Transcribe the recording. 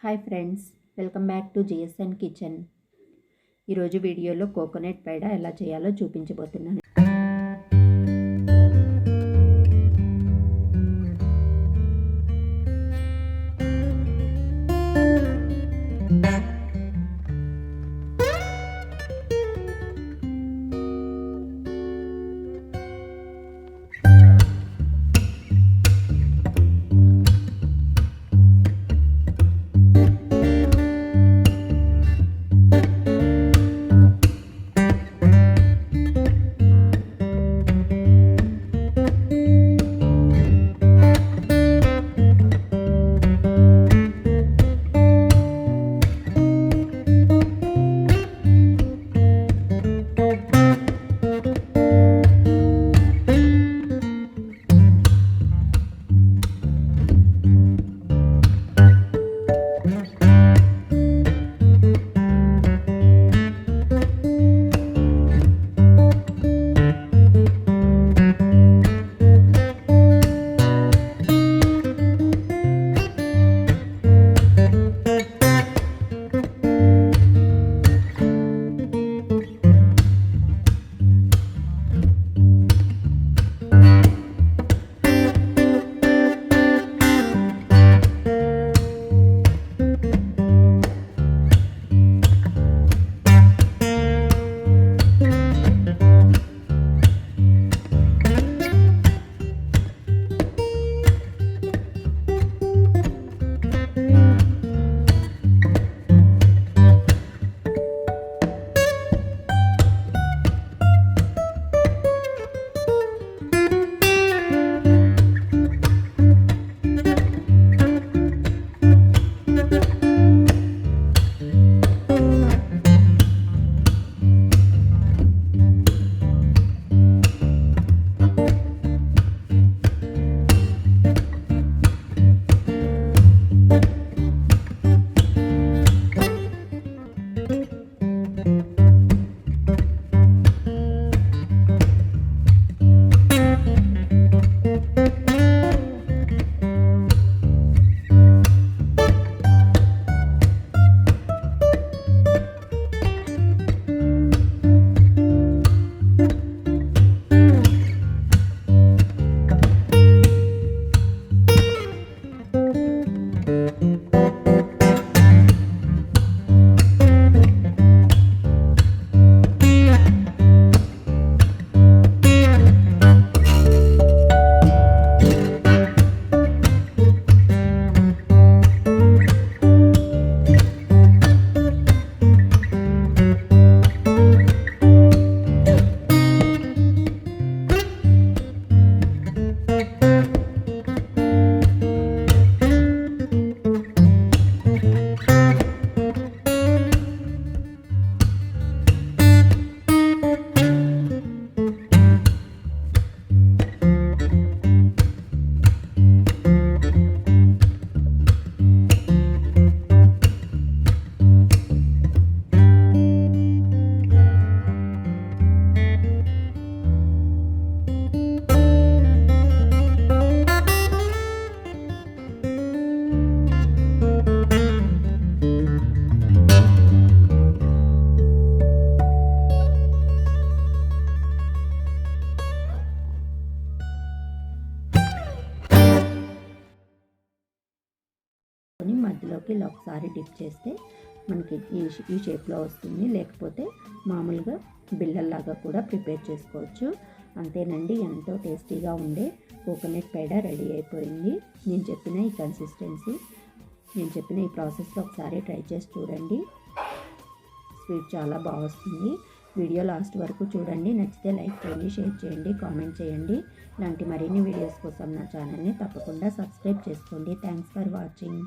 Hi friends, welcome back to GSN kitchen. ఈరోజు వీడియోలో coconut పేడ ఎలా చేయాలో చూపించబోతున్నాను. మధ్యలోకి ఇలా ఒకసారి డిప్ చేస్తే మనకి ఈ షేప్లో వస్తుంది. లేకపోతే మామూలుగా బిళ్ళల్లాగా కూడా ప్రిపేర్ చేసుకోవచ్చు. అంతేనండి, ఎంతో టేస్టీగా ఉండే కోకోనట్ పేడ రెడీ అయిపోయింది. నేను చెప్పిన ఈ కన్సిస్టెన్సీ, నేను చెప్పిన ఈ ప్రాసెస్లో ఒకసారి ట్రై చేసి చూడండి. స్వీట్ చాలా బాగా వస్తుంది. వీడియో లాస్ట్ వరకు చూడండి. నచ్చితే లైక్ చేయండి, షేర్ చేయండి, కామెంట్ చేయండి. ఇలాంటి మరిన్ని వీడియోస్ కోసం నా ఛానల్ని తప్పకుండా సబ్స్క్రైబ్ చేసుకోండి. Thanks for watching.